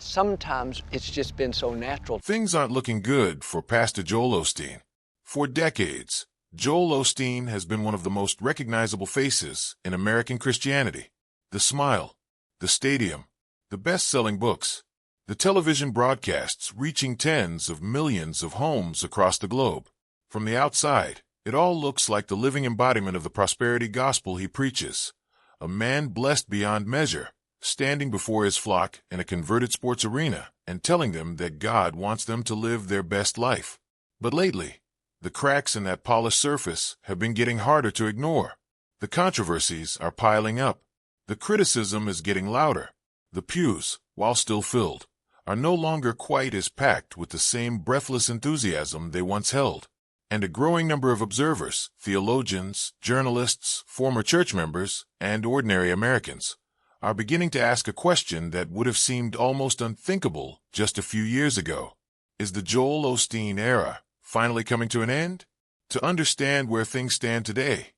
sometimes it's just been so natural. Things aren't looking good for Pastor Joel Osteen. For decades, Joel Osteen has been one of the most recognizable faces in American Christianity. The smile, the stadium, the best-selling books, the television broadcasts reaching tens of millions of homes across the globe. From the outside, it all looks like the living embodiment of the prosperity gospel he preaches. A man blessed beyond measure, standing before his flock in a converted sports arena and telling them that God wants them to live their best life. But lately, the cracks in that polished surface have been getting harder to ignore. The controversies are piling up. The criticism is getting louder. The pews, while still filled, are no longer quite as packed with the same breathless enthusiasm they once held. And a growing number of observers, theologians, journalists, former church members, and ordinary Americans are beginning to ask a question that would have seemed almost unthinkable just a few years ago. Is the Joel Osteen era finally coming to an end? To understand where things stand today,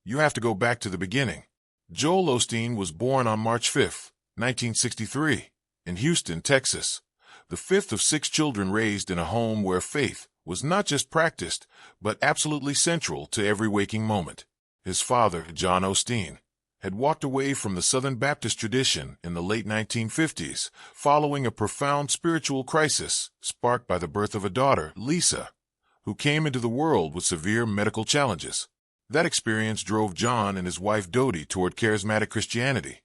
you have to go back to the beginning. Joel Osteen was born on March 5, 1963, in Houston, Texas, the fifth of 6 children raised in a home where faith was not just practiced, but absolutely central to every waking moment. His father, John Osteen, had walked away from the Southern Baptist tradition in the late 1950s, following a profound spiritual crisis sparked by the birth of a daughter, Lisa, who came into the world with severe medical challenges. That experience drove John and his wife Dodie toward charismatic Christianity,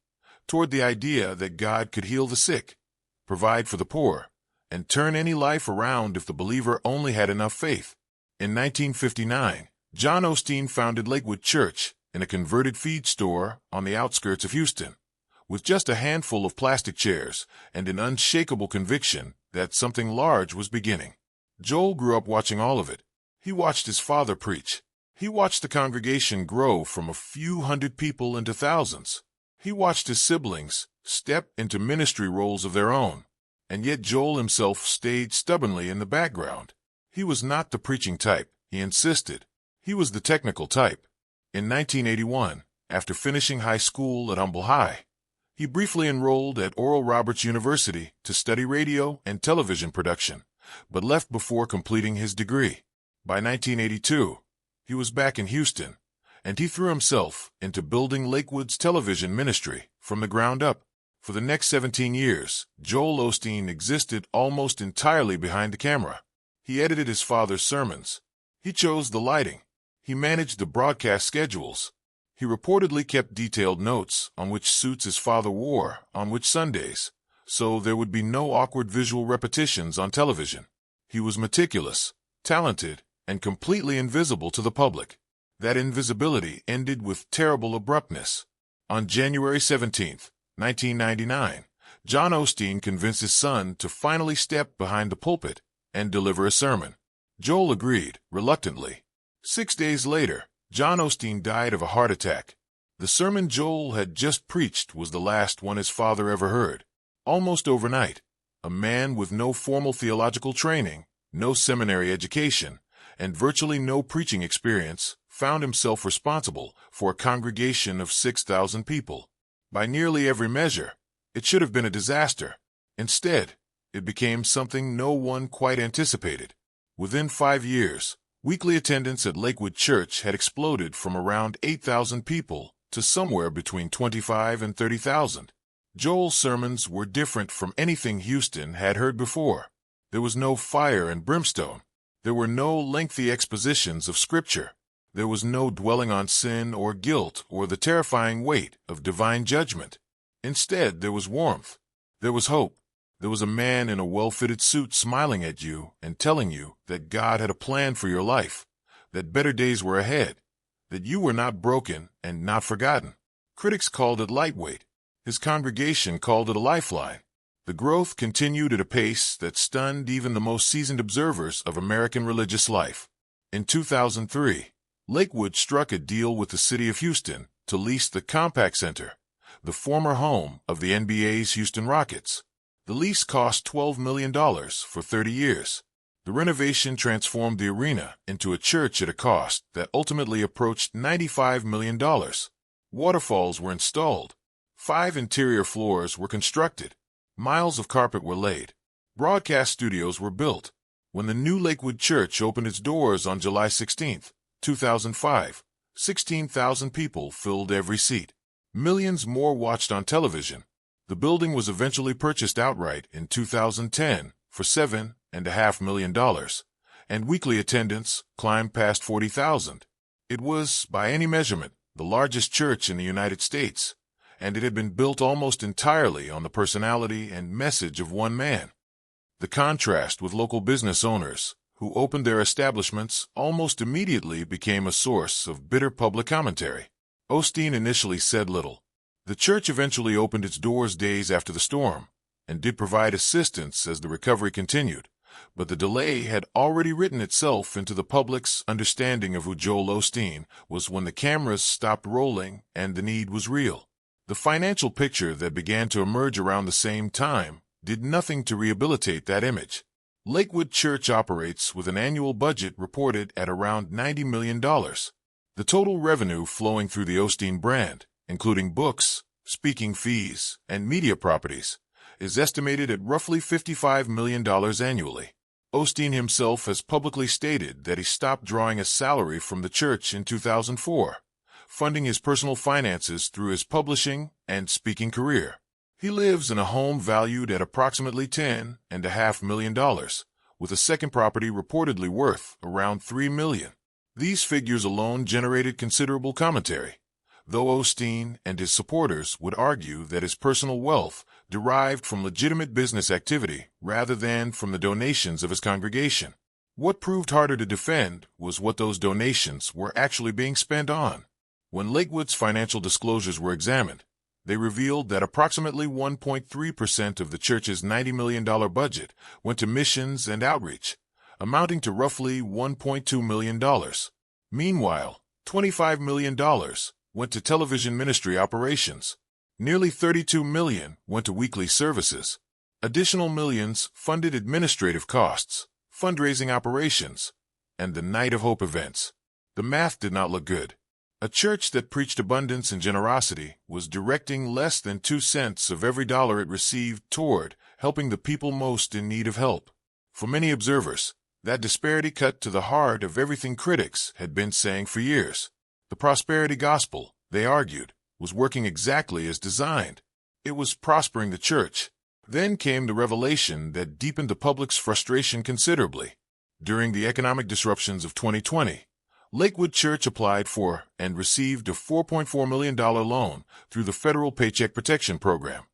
toward the idea that God could heal the sick, provide for the poor, and turn any life around if the believer only had enough faith. In 1959, John Osteen founded Lakewood Church in a converted feed store on the outskirts of Houston, with just a handful of plastic chairs and an unshakable conviction that something large was beginning. Joel grew up watching all of it. He watched his father preach. He watched the congregation grow from a few hundred people into thousands. He watched his siblings step into ministry roles of their own. And yet Joel himself stayed stubbornly in the background. He was not the preaching type, he insisted. He was the technical type. In 1981, after finishing high school at Humble High, he briefly enrolled at Oral Roberts University to study radio and television production, but left before completing his degree. By 1982, he was back in Houston, and he threw himself into building Lakewood's television ministry from the ground up. For the next 17 years, Joel Osteen existed almost entirely behind the camera. He edited his father's sermons. He chose the lighting. He managed the broadcast schedules. He reportedly kept detailed notes on which suits his father wore on which Sundays, so there would be no awkward visual repetitions on television. He was meticulous, talented, and completely invisible to the public. That invisibility ended with terrible abruptness. On January 17, 1999, John Osteen convinced his son to finally step behind the pulpit and deliver a sermon. Joel agreed, reluctantly. 6 days later, John Osteen died of a heart attack. The sermon Joel had just preached was the last one his father ever heard. Almost overnight, a man with no formal theological training, no seminary education, and virtually no preaching experience found himself responsible for a congregation of 6,000 people. By nearly every measure, it should have been a disaster. Instead, it became something no one quite anticipated. Within 5 years, weekly attendance at Lakewood Church had exploded from around 8,000 people to somewhere between 25 and 30,000. Joel's sermons were different from anything Houston had heard before. There was no fire and brimstone. There were no lengthy expositions of Scripture. There was no dwelling on sin or guilt or the terrifying weight of divine judgment. Instead, there was warmth. There was hope. There was a man in a well-fitted suit smiling at you and telling you that God had a plan for your life, that better days were ahead, that you were not broken and not forgotten. Critics called it lightweight. His congregation called it a lifeline. The growth continued at a pace that stunned even the most seasoned observers of American religious life. In 2003, Lakewood struck a deal with the city of Houston to lease the Compaq Center, the former home of the NBA's Houston Rockets. The lease cost $12 million for 30 years. The renovation transformed the arena into a church at a cost that ultimately approached $95 million. Waterfalls were installed. 5 interior floors were constructed. Miles of carpet were laid. Broadcast studios were built. When the new Lakewood Church opened its doors on July 16, 2005, 16,000 people filled every seat. Millions more watched on television. The building was eventually purchased outright in 2010 for $7.5 million, and weekly attendance climbed past 40,000. It was, by any measurement, the largest church in the United States, and it had been built almost entirely on the personality and message of one man. The contrast with local business owners, who opened their establishments almost immediately, became a source of bitter public commentary. Osteen initially said little. The church eventually opened its doors days after the storm, and did provide assistance as the recovery continued, but the delay had already written itself into the public's understanding of who Joel Osteen was when the cameras stopped rolling and the need was real. The financial picture that began to emerge around the same time did nothing to rehabilitate that image. Lakewood Church operates with an annual budget reported at around $90 million. The total revenue flowing through the Osteen brand, including books, speaking fees, and media properties, is estimated at roughly $55 million annually. Osteen himself has publicly stated that he stopped drawing a salary from the church in 2004, funding his personal finances through his publishing and speaking career. He lives in a home valued at approximately $10.5 million, with a second property reportedly worth around $3 million. These figures alone generated considerable commentary, though Osteen and his supporters would argue that his personal wealth derived from legitimate business activity rather than from the donations of his congregation. What proved harder to defend was what those donations were actually being spent on. When Lakewood's financial disclosures were examined, they revealed that approximately 1.3% of the church's $90 million budget went to missions and outreach, amounting to roughly $1.2 million. Meanwhile, $25 million went to television ministry operations. Nearly $32 million went to weekly services. Additional millions funded administrative costs, fundraising operations, and the Night of Hope events. The math did not look good. A church that preached abundance and generosity was directing less than 2 cents of every dollar it received toward helping the people most in need of help. For many observers, that disparity cut to the heart of everything critics had been saying for years. The prosperity gospel, they argued, was working exactly as designed. It was prospering the church. Then came the revelation that deepened the public's frustration considerably. During the economic disruptions of 2020, Lakewood Church applied for and received a $4.4 million loan through the Federal Paycheck Protection Program,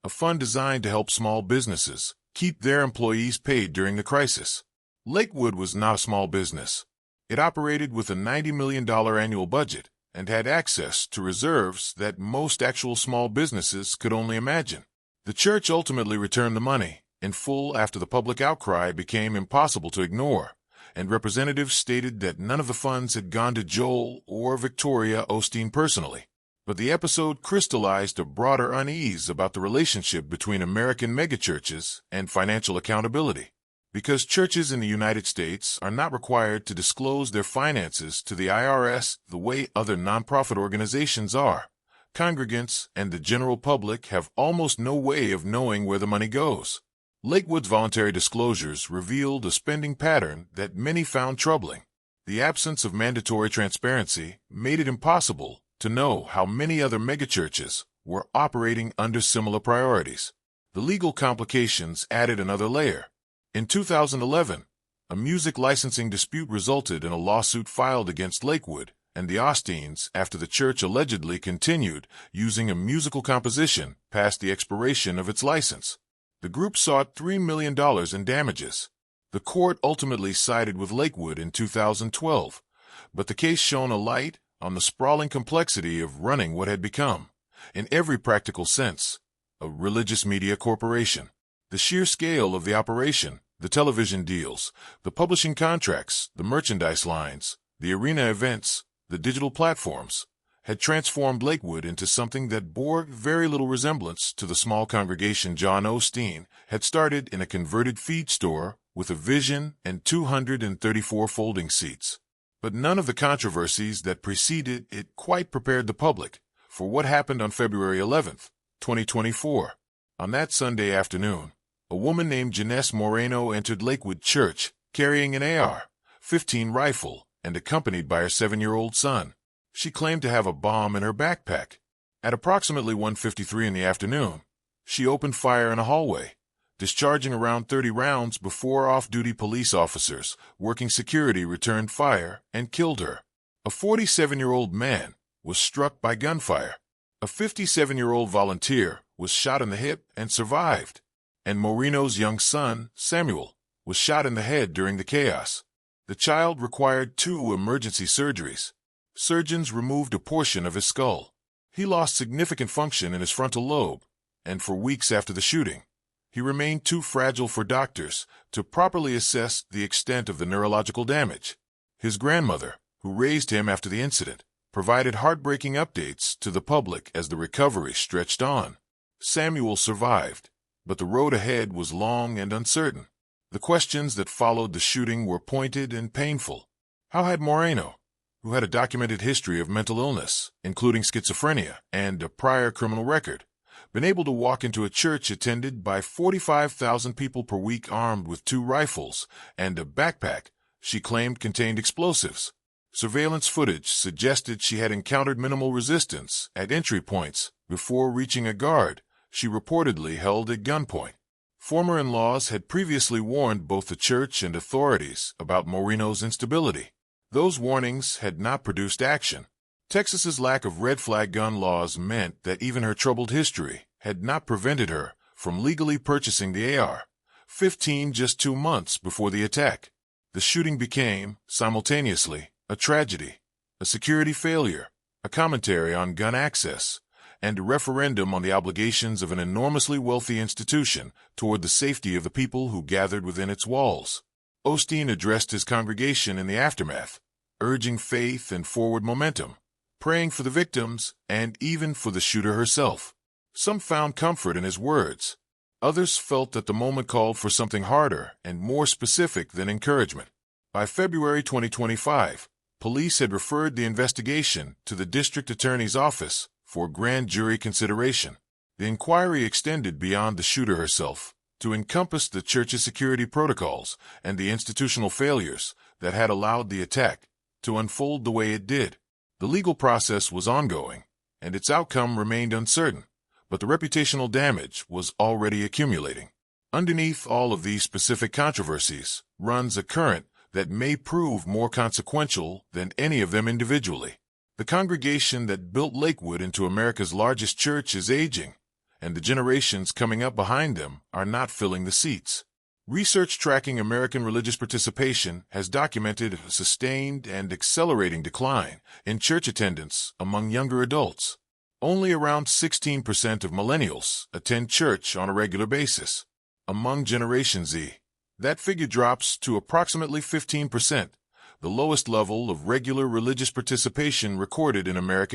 a fund designed to help small businesses keep their employees paid during the crisis. Lakewood was not a small business. It operated with a $90 million annual budget and had access to reserves that most actual small businesses could only imagine. The church ultimately returned the money in full after the public outcry became impossible to ignore, and representatives stated that none of the funds had gone to Joel or Victoria Osteen personally. But the episode crystallized a broader unease about the relationship between American megachurches and financial accountability. Because churches in the United States are not required to disclose their finances to the IRS the way other nonprofit organizations are, congregants and the general public have almost no way of knowing where the money goes. Lakewood's voluntary disclosures revealed a spending pattern that many found troubling. The absence of mandatory transparency made it impossible to know how many other megachurches were operating under similar priorities. The legal complications added another layer. In 2011, a music licensing dispute resulted in a lawsuit filed against Lakewood and the Osteens after the church allegedly continued using a musical composition past the expiration of its license. The group sought $3 million in damages. The court ultimately sided with Lakewood in 2012, but the case shone a light on the sprawling complexity of running what had become, in every practical sense, a religious media corporation. The sheer scale of the operation, the television deals, the publishing contracts, the merchandise lines, the arena events, the digital platforms, had transformed Lakewood into something that bore very little resemblance to the small congregation John Osteen had started in a converted feed store with a vision and 234 folding seats. But none of the controversies that preceded it quite prepared the public for what happened on February 11, 2024. On that Sunday afternoon, a woman named Janess Moreno entered Lakewood Church carrying an AR-15 rifle and accompanied by her 7-year-old son. She claimed to have a bomb in her backpack. At approximately 1:53 in the afternoon, she opened fire in a hallway, discharging around 30 rounds before off-duty police officers working security returned fire and killed her. A 47-year-old man was struck by gunfire. A 57-year-old volunteer was shot in the hip and survived. And Moreno's young son, Samuel, was shot in the head during the chaos. The child required 2 emergency surgeries. Surgeons removed a portion of his skull. He lost significant function in his frontal lobe, and for weeks after the shooting, he remained too fragile for doctors to properly assess the extent of the neurological damage. His grandmother, who raised him after the incident, provided heartbreaking updates to the public as the recovery stretched on. Samuel survived, but the road ahead was long and uncertain. The questions that followed the shooting were pointed and painful. How had Moreno, who had a documented history of mental illness, including schizophrenia and a prior criminal record, been able to walk into a church attended by 45,000 people per week armed with 2 rifles and a backpack she claimed contained explosives? Surveillance footage suggested she had encountered minimal resistance at entry points before reaching a guard she reportedly held at gunpoint. Former in-laws had previously warned both the church and authorities about Moreno's instability. Those warnings had not produced action. Texas's lack of red flag gun laws meant that even her troubled history had not prevented her from legally purchasing the AR-15 just 2 months before the attack. The shooting became, simultaneously, a tragedy, a security failure, a commentary on gun access, and a referendum on the obligations of an enormously wealthy institution toward the safety of the people who gathered within its walls. Osteen addressed his congregation in the aftermath, urging faith and forward momentum, praying for the victims, and even for the shooter herself. Some found comfort in his words. Others felt that the moment called for something harder and more specific than encouragement. By February 2025, police had referred the investigation to the district attorney's office for grand jury consideration. The inquiry extended beyond the shooter herself to encompass the church's security protocols and the institutional failures that had allowed the attack to unfold the way it did. The legal process was ongoing, and its outcome remained uncertain, but the reputational damage was already accumulating. Underneath all of these specific controversies runs a current that may prove more consequential than any of them individually. The congregation that built Lakewood into America's largest church is aging, and the generations coming up behind them are not filling the seats. Research tracking American religious participation has documented a sustained and accelerating decline in church attendance among younger adults. Only around 16% of millennials attend church on a regular basis. Among Generation Z, that figure drops to approximately 15%, the lowest level of regular religious participation recorded in American